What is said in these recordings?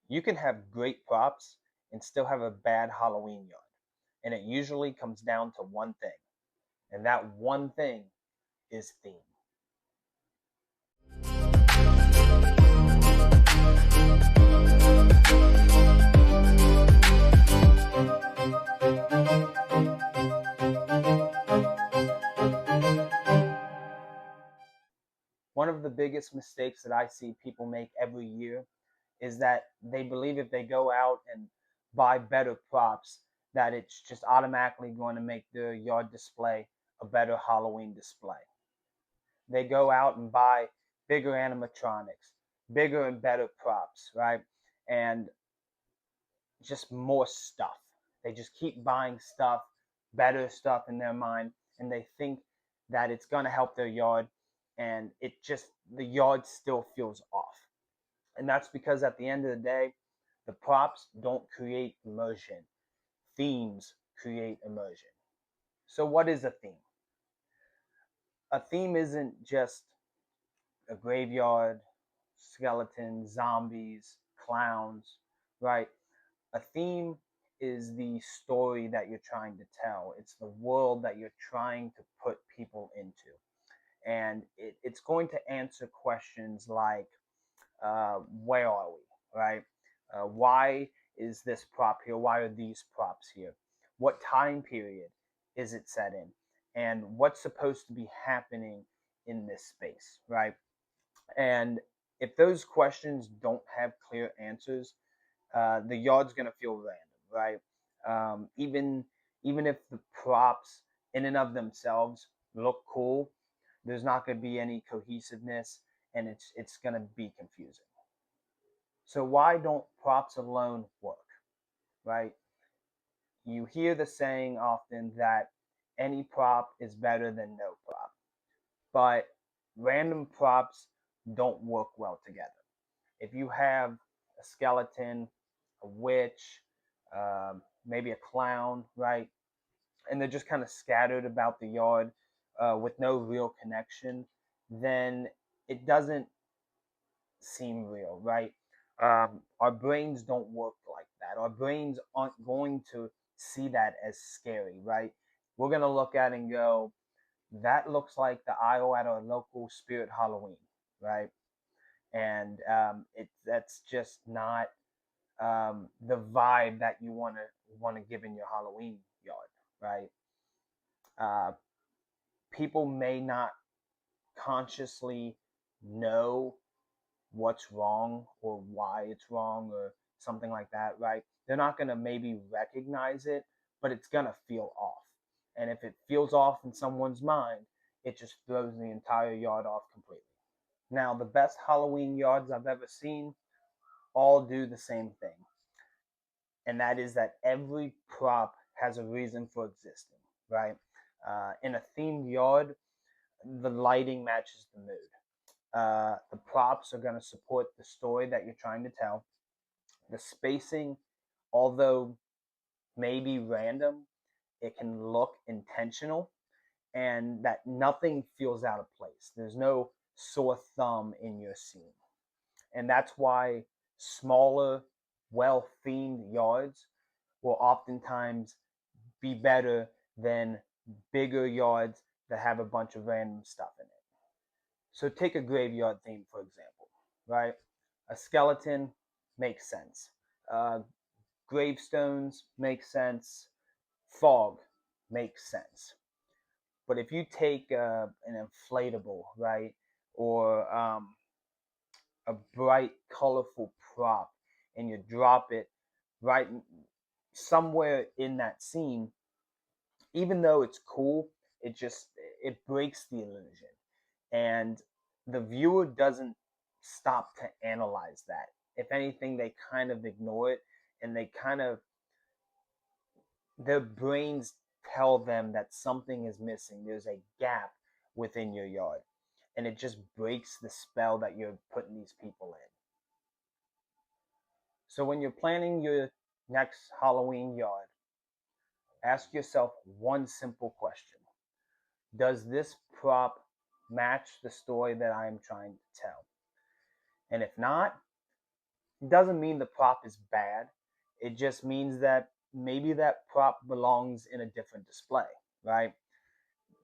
You can have great props and still have a bad Halloween yard. And it usually comes down to one thing. And that one thing is theme. One of the biggest mistakes that I see people make every year is that they believe if they go out and buy better props, that it's just automatically going to make their yard display a better Halloween display. They go out and buy bigger animatronics, bigger and better props, right? And just more stuff. They just keep buying stuff, better stuff in their mind, and they think that it's going to help their yard, and the yard still feels off. And that's because at the end of the day, the props don't create immersion. Themes create immersion. So, what is a theme? A theme isn't just a graveyard, skeletons, zombies, clowns, right? A theme is the story that you're trying to tell. It's the world that you're trying to put people into. And it's going to answer questions like, where are we, right? Why is this prop here? Why are these props here? What time period is it set in? And what's supposed to be happening in this space, right? And if those questions don't have clear answers, the yard's gonna feel random, right? Even if the props in and of themselves look cool, there's not gonna be any cohesiveness, and it's gonna be confusing. So why don't props alone work, right? You hear the saying often that any prop is better than no prop, but random props don't work well together. If you have a skeleton, a witch, maybe a clown, right? And they're just kind of scattered about the yard with no real connection, then it doesn't seem real, right? Our brains don't work like that. Our brains aren't going to see that as scary, right? We're going to look at it and go, that looks like the aisle at our local spirit Halloween, right? And that's just not the vibe that you want to give in your Halloween yard, right? Uh, People may not consciously know what's wrong or why it's wrong or something like that, right? They're not gonna maybe recognize it, but it's gonna feel off. And if it feels off in someone's mind, it just throws the entire yard off completely. Now, the best Halloween yards I've ever seen all do the same thing, and that is that every prop has a reason for existing, right? In a themed yard, the lighting matches the mood. The props are going to support the story that you're trying to tell. The spacing, although maybe random, it can look intentional, and that nothing feels out of place. There's no sore thumb in your scene. And that's why smaller, well themed yards will oftentimes be better than bigger yards that have a bunch of random stuff in it. So take a graveyard theme, for example, right? A skeleton makes sense. Uh, Gravestones make sense. Fog makes sense. But if you take an inflatable, right, or a bright, colorful prop, and you drop it right somewhere in that scene, even though it's cool, it breaks the illusion, and the viewer doesn't stop to analyze that. If anything, they kind of ignore it, and they kind of their brains tell them that something is missing. There's a gap within your yard, and it just breaks the spell that you're putting these people in. So when you're planning your next Halloween yard, ask yourself one simple question: does this prop match the story that I am trying to tell? And if not, doesn't mean the prop is bad. It just means that maybe that prop belongs in a different display, right?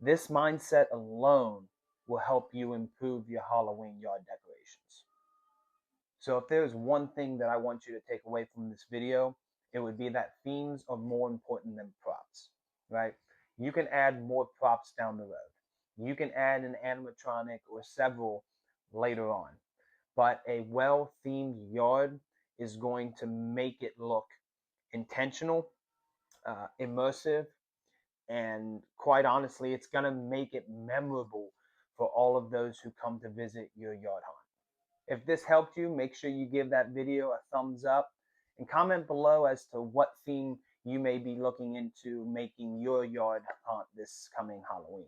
This mindset alone will help you improve your Halloween yard decorations. So if there's one thing that I want you to take away from this video, it would be that themes are more important than props, right? You can add more props down the road. You can add an animatronic or several later on. But a well-themed yard is going to make it look intentional, immersive, and quite honestly, it's going to make it memorable for all of those who come to visit your yard haunt. If this helped you, make sure you give that video a thumbs up and comment below as to what theme you may be looking into making your yard haunt this coming Halloween.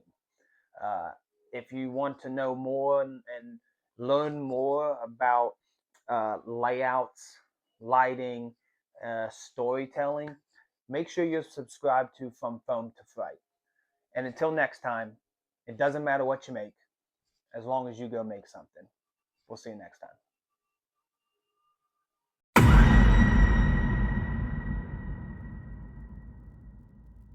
Uh, if you want to know more and learn more about layouts, lighting, storytelling, make sure you're subscribed to From Foam to Fright. And until next time, it doesn't matter what you make, as long as you go make something. We'll see you next time.